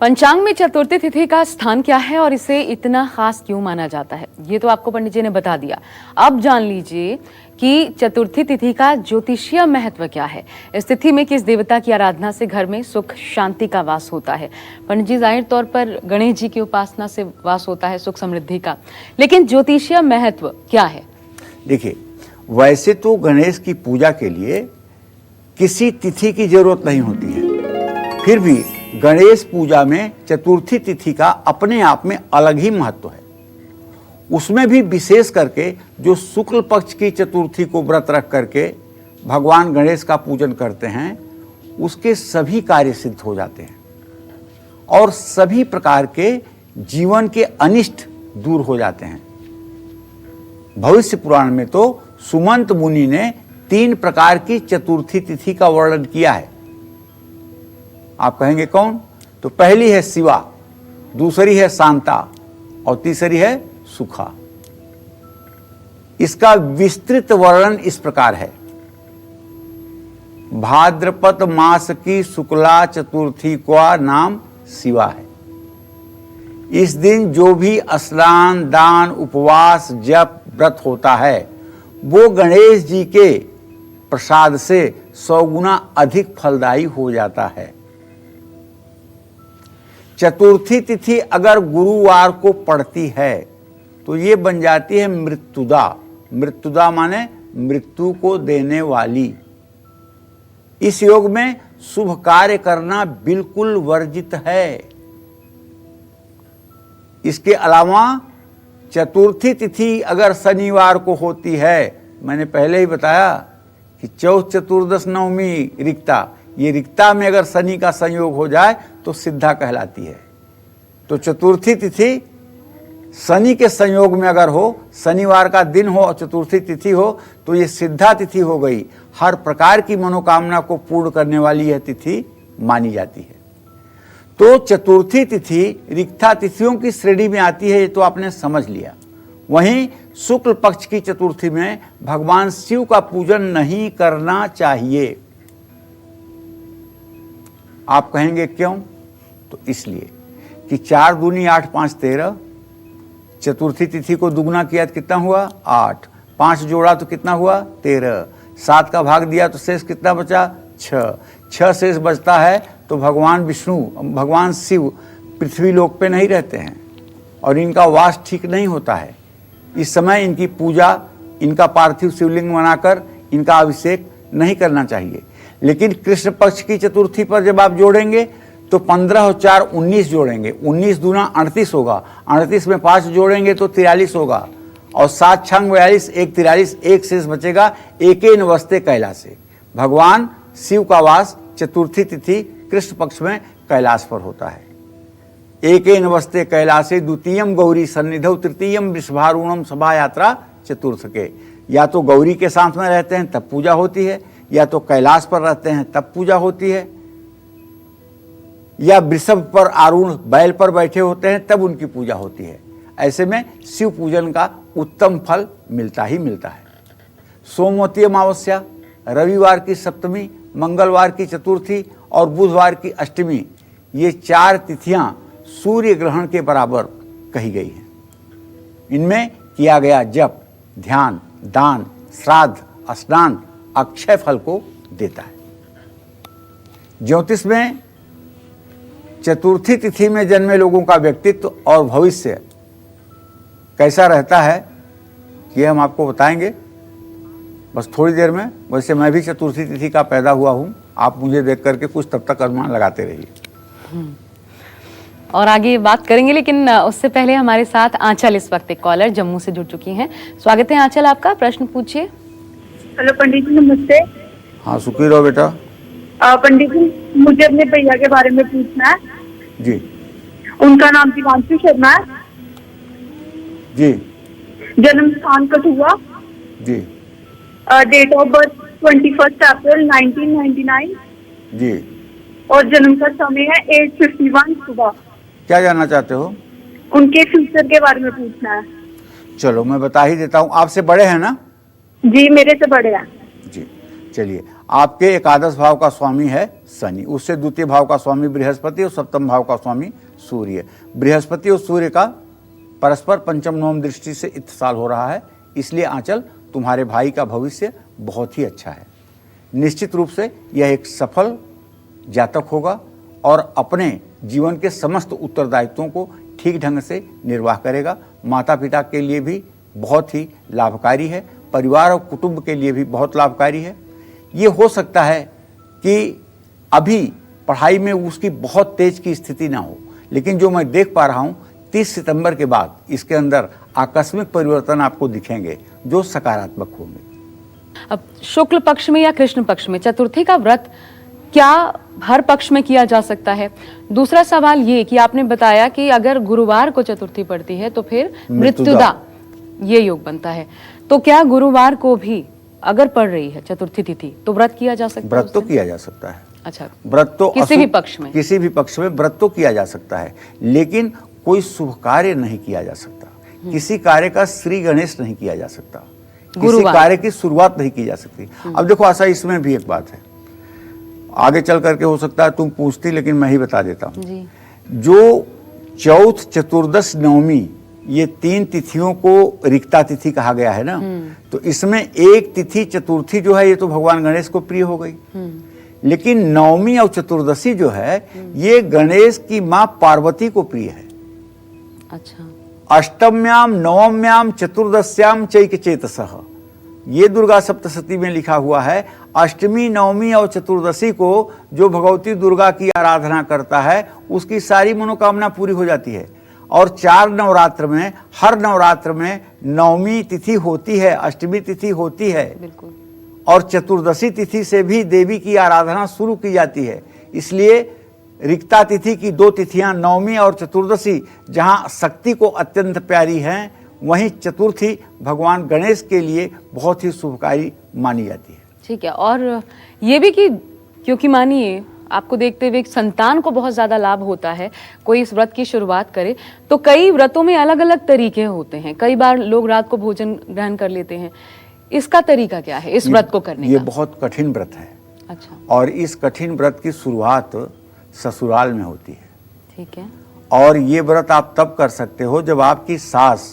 पंचांग में चतुर्थी तिथि का स्थान क्या है और इसे इतना खास क्यों माना जाता है, ये तो आपको पंडित जी ने बता दिया। अब जान लीजिए कि चतुर्थी तिथि का ज्योतिषीय महत्व क्या है। इस तिथि में किस देवता की आराधना से घर में सुख शांति का वास होता है। पंडित जी जाहिर तौर पर गणेश जी की उपासना से वास होता है सुख समृद्धि का, लेकिन ज्योतिषीय महत्व क्या है? देखिए, वैसे तो गणेश की पूजा के लिए किसी तिथि की जरूरत नहीं होती है, फिर भी गणेश पूजा में चतुर्थी तिथि का अपने आप में अलग ही महत्व है। उसमें भी विशेष करके जो शुक्ल पक्ष की चतुर्थी को व्रत रख करके भगवान गणेश का पूजन करते हैं, उसके सभी कार्य सिद्ध हो जाते हैं और सभी प्रकार के जीवन के अनिष्ट दूर हो जाते हैं। भविष्य पुराण में तो सुमंत मुनि ने 3 प्रकार की चतुर्थी तिथि का वर्णन किया है। आप कहेंगे कौन? तो पहली है शिवा, दूसरी है शांता और तीसरी है सुखा। इसका विस्तृत वर्णन इस प्रकार है। भाद्रपद मास की शुक्ला चतुर्थी का नाम शिवा है। इस दिन जो भी स्नान दान उपवास जप व्रत होता है वो गणेश जी के प्रसाद से 100 गुना अधिक फलदायी हो जाता है। चतुर्थी तिथि अगर गुरुवार को पड़ती है तो ये बन जाती है मृत्युदा। मृत्युदा माने मृत्यु को देने वाली। इस योग में शुभ कार्य करना बिल्कुल वर्जित है। इसके अलावा चतुर्थी तिथि अगर शनिवार को होती है, मैंने पहले ही बताया कि चौथ चतुर्दश नवमी रिक्ता, ये रिक्ता में अगर शनि का संयोग हो जाए तो सिद्धा कहलाती है। तो चतुर्थी तिथि शनि के संयोग में अगर हो, शनिवार का दिन हो और चतुर्थी तिथि हो तो ये सिद्धा तिथि हो गई। हर प्रकार की मनोकामना को पूर्ण करने वाली यह तिथि मानी जाती है। तो चतुर्थी तिथि रिक्ता तिथियों की श्रेणी में आती है, ये तो आपने समझ लिया। वहीं शुक्ल पक्ष की चतुर्थी में भगवान शिव का पूजन नहीं करना चाहिए। आप कहेंगे क्यों? तो इसलिए कि 4 दूनी 8 5 13, चतुर्थी तिथि को दुगना किया तो कितना हुआ? 8, 5 जोड़ा तो कितना हुआ? 13, 7 का भाग दिया तो शेष कितना बचा? 6 शेष बचता है। तो भगवान विष्णु, भगवान शिव पृथ्वी लोक पे नहीं रहते हैं और इनका वास ठीक नहीं होता है। इस समय इनकी पूजा, इनका पार्थिव शिवलिंग बनाकर इनका अभिषेक नहीं करना चाहिए। लेकिन कृष्ण पक्ष की चतुर्थी पर जब आप जोड़ेंगे तो 15 और 4 19 जोड़ेंगे, 19 दूना 38 होगा, 38 में 5 जोड़ेंगे तो 43 होगा और 7 छंग 42, 1 43, एक शेष बचेगा। एके नवस्ते कैलासे। भगवान शिव का वास चतुर्थी तिथि कृष्ण पक्ष में कैलाश पर होता है। एके नवस्ते कैलासे द्वितीयम गौरी सन्निधौ तृतीयम वृषभारूणम सभा यात्रा चतुर्थ के। या तो गौरी के साथ में रहते हैं तब पूजा होती है, या तो कैलाश पर रहते हैं तब पूजा होती है, या वृषभ पर आरूढ़ बैल पर बैठे होते हैं तब उनकी पूजा होती है। ऐसे में शिव पूजन का उत्तम फल मिलता ही मिलता है। सोमवती अमावस्या, रविवार की सप्तमी, मंगलवार की चतुर्थी और बुधवार की अष्टमी, ये 4 तिथियां सूर्य ग्रहण के बराबर कही गई हैं। इनमें किया गया जप, ध्यान, दान, श्राद्ध, स्नान अक्षय फल को देता है। ज्योतिष में चतुर्थी तिथि में जन्मे लोगों का व्यक्तित्व और भविष्य कैसा रहता है ये हम आपको बताएंगे बस थोड़ी देर में। वैसे मैं भी चतुर्थी तिथि का पैदा हुआ हूँ, आप मुझे देख करके कुछ तब तक अनुमान लगाते रहिए और आगे बात करेंगे, लेकिन उससे पहले हमारे साथ आंचल इस वक्त एक कॉलर जम्मू से जुड़ चुकी हैं। स्वागत है आंचल आपका, प्रश्न पूछिए। हेलो पंडित जी, नमस्ते। हाँ, सुखी रहो बेटा। पंडित जी, मुझे अपने भैया के बारे में पूछना है जी। उनका नाम दिवांशु शर्मा है जी। जन्म स्थान कठुआ जी। डेट ऑफ बर्थ 21 अप्रैल 1999 जी। और जन्म का समय है 8:51 सुबह। क्या जानना चाहते हो? उनके फ्यूचर के बारे में पूछना है। चलो मैं बता ही देता हूँ। आपसे बड़े हैं ना? जी, मेरे से बड़े हैं। जी, चलिए आपके एकादश भाव का स्वामी है शनि, उससे द्वितीय भाव का स्वामी बृहस्पति और सप्तम भाव का स्वामी सूर्य। बृहस्पति और सूर्य का परस्पर पंचम नवम दृष्टि से इत्तिसाल हो रहा है, इसलिए आंचल तुम्हारे भाई का भविष्य बहुत ही अच्छा है। निश्चित रूप से यह एक सफल जातक होगा और अपने जीवन के समस्त उत्तरदायित्वों को ठीक ढंग से निर्वाह करेगा। माता पिता के लिए भी बहुत ही लाभकारी है, परिवार और कुटुंब के लिए भी बहुत लाभकारी है। ये हो सकता है कि अभी पढ़ाई में उसकी बहुत तेज की स्थिति ना हो, लेकिन जो मैं देख पा रहा हूँ 30 सितंबर के बाद इसके अंदर आकस्मिक परिवर्तन आपको दिखेंगे जो सकारात्मक होंगे। अब शुक्ल पक्ष में या कृष्ण पक्ष में चतुर्थी का व्रत क्या हर पक्ष में किया जा सकता है? दूसरा सवाल ये कि आपने बताया कि अगर गुरुवार को चतुर्थी पड़ती है तो फिर मृत्युदा ये योग बनता है, तो क्या गुरुवार को भी अगर पड़ रही है चतुर्थी तिथि तो व्रत किया जा सकता है? व्रत तो किया जा सकता है। अच्छा, व्रत तो किसी भी पक्ष में, किसी भी पक्ष में व्रत तो किया जा सकता है, लेकिन कोई शुभ कार्य नहीं किया जा सकता। किसी कार्य का श्री गणेश नहीं किया जा सकता, किसी कार्य की शुरुआत नहीं की जा सकती। अब देखो ऐसा इसमें भी एक बात है, आगे चल करके हो सकता है तुम पूछती, लेकिन मैं ही बता देता हूँ। जो चौथ, चतुर्दश, नवमी ये 3 तिथियों को रिक्ता तिथि कहा गया है ना, तो इसमें एक तिथि चतुर्थी जो है ये तो भगवान गणेश को प्रिय हो गई, लेकिन नवमी और चतुर्दशी जो है ये गणेश की मां पार्वती को प्रिय है। अच्छा, अष्टम्याम नवम्याम चतुर्दश्याम चैक चेतसः, ये दुर्गा सप्तशती में लिखा हुआ है। अष्टमी, नवमी और चतुर्दशी को जो भगवती दुर्गा की आराधना करता है उसकी सारी मनोकामना पूरी हो जाती है। और 4 नवरात्र में हर नवरात्र में नवमी तिथि होती है, अष्टमी तिथि होती है, बिल्कुल, और चतुर्दशी तिथि से भी देवी की आराधना शुरू की जाती है। इसलिए रिक्ता तिथि की 2 तिथियां नवमी और चतुर्दशी जहां शक्ति को अत्यंत प्यारी हैं, वहीं चतुर्थी भगवान गणेश के लिए बहुत ही शुभकारी मानी जाती है। ठीक है, और ये भी कि क्योंकि मानिए आपको देखते हुए संतान को बहुत ज्यादा लाभ होता है, कोई इस व्रत की शुरुआत करे तो कई व्रतों में अलग अलग तरीके होते हैं। कई बार लोग रात को भोजन ग्रहण कर लेते हैं, इसका तरीका क्या है इस व्रत को करने का? ये बहुत कठिन व्रत है। अच्छा, और इस कठिन व्रत की शुरुआत ससुराल में होती है। ठीक है, और ये व्रत आप तब कर सकते हो जब आपकी सास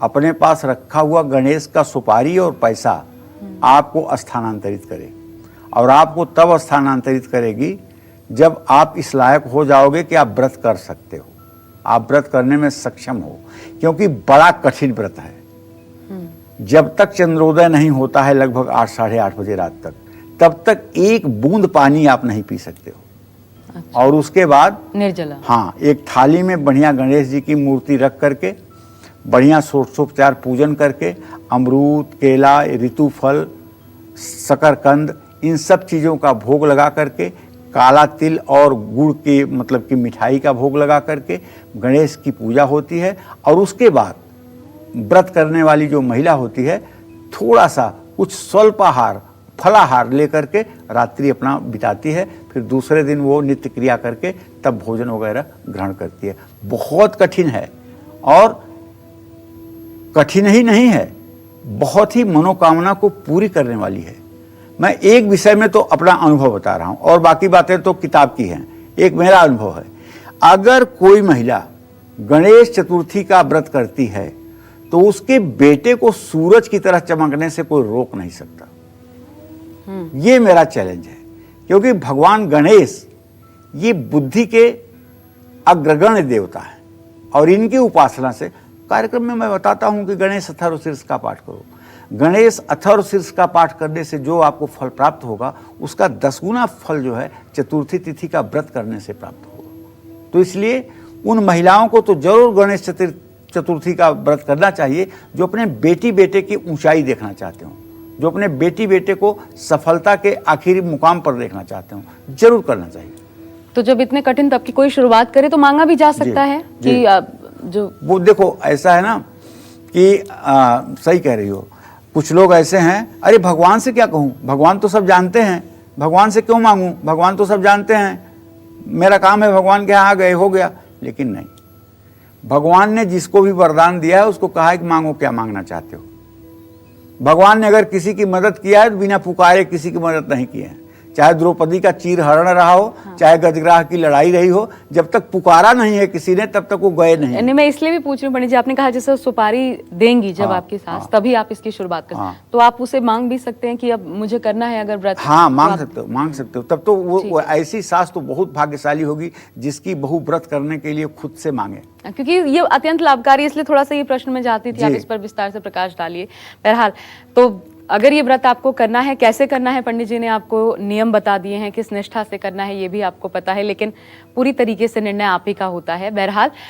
अपने पास रखा हुआ गणेश का सुपारी और पैसा आपको स्थानांतरित करे, और आपको तब स्थानांतरित करेगी जब आप इस लायक हो जाओगे कि आप व्रत कर सकते हो, आप व्रत करने में सक्षम हो, क्योंकि बड़ा कठिन व्रत है। जब तक चंद्रोदय नहीं होता है लगभग 8 साढ़े 8 बजे रात तक, तब तक एक बूंद पानी आप नहीं पी सकते हो। अच्छा। और उसके बाद निर्जला, हाँ, एक थाली में बढ़िया गणेश जी की मूर्ति रख करके बढ़िया षोडशोपचार पूजन करके अमरूद, केला, ऋतु फल, शकरकंद, इन सब चीज़ों का भोग लगा करके, काला तिल और गुड़ की मतलब कि मिठाई का भोग लगा करके गणेश की पूजा होती है। और उसके बाद व्रत करने वाली जो महिला होती है थोड़ा सा कुछ स्वल्पाहार, फलाहार लेकर के रात्रि अपना बिताती है, फिर दूसरे दिन वो नित्य क्रिया करके तब भोजन वगैरह ग्रहण करती है। बहुत कठिन है, और कठिन ही नहीं है, बहुत ही मनोकामना को पूरी करने वाली है। मैं एक विषय में तो अपना अनुभव बता रहा हूं, और बाकी बातें तो किताब की हैं। एक मेरा अनुभव है, अगर कोई महिला गणेश चतुर्थी का व्रत करती है तो उसके बेटे को सूरज की तरह चमकने से कोई रोक नहीं सकता। ये मेरा चैलेंज है, क्योंकि भगवान गणेश ये बुद्धि के अग्रगण्य देवता है, और इनकी उपासना से कार्यक्रम में मैं बताता हूं कि गणेश अथर्व शीर्ष का पाठ करो। गणेश अथर्व शीर्ष का पाठ करने से जो आपको फल प्राप्त होगा उसका 10 गुना फल जो है चतुर्थी तिथि का व्रत करने से प्राप्त होगा। तो इसलिए उन महिलाओं को तो जरूर गणेश चतुर्थी का व्रत करना चाहिए जो अपने बेटी बेटे की ऊंचाई देखना चाहते हो, जो अपने बेटी बेटे को सफलता के आखिरी मुकाम पर देखना चाहते हो, जरूर करना चाहिए। तो जब इतने कठिन तब की कोई शुरुआत करे तो मांगा भी जा सकता है कि जो वो देखो ऐसा है ना कि सही कह रही हो, कुछ लोग ऐसे हैं, अरे भगवान से क्या कहूँ, भगवान तो सब जानते हैं, भगवान से क्यों मांगूं, भगवान तो सब जानते हैं, मेरा काम है भगवान के यहाँ आ गए हो गया। लेकिन नहीं, भगवान ने जिसको भी वरदान दिया है उसको कहा है कि मांगो क्या मांगना चाहते हो। भगवान ने अगर किसी की मदद किया है तो बिना पुकारे किसी की मदद नहीं की है। चाहे द्रौपदी का चीर हरण रहा हो, चाहे गजग्राह की लड़ाई रही हो, जब तक पुकारा नहीं है किसी ने तब तक वो गए नहीं। नहीं, मैं इसलिए भी पूछ रही हूँ पंडित जी, आपने कहा जैसे सुपारी देंगी जब हाँ, आपकी सास, हाँ। तभी आप इसकी शुरुआत कर हाँ। तो आप उसे मांग भी सकते हैं कि अब मुझे करना है अगर व्रत। हाँ, तो मांग आप- सकते हो, मांग सकते हो। तब तो वो ऐसी सास तो बहुत भाग्यशाली होगी जिसकी बहू व्रत करने के लिए खुद से मांगे। क्योंकि ये अत्यंत लाभकारी है, इसलिए थोड़ा सा ये प्रश्न में जाती थी, आप जी। इस पर विस्तार से प्रकाश डालिए। बहरहाल, तो अगर ये व्रत आपको करना है, कैसे करना है, पंडित जी ने आपको नियम बता दिए हैं, किस निष्ठा से करना है ये भी आपको पता है, लेकिन पूरी तरीके से निर्णय आप ही का होता है। बहरहाल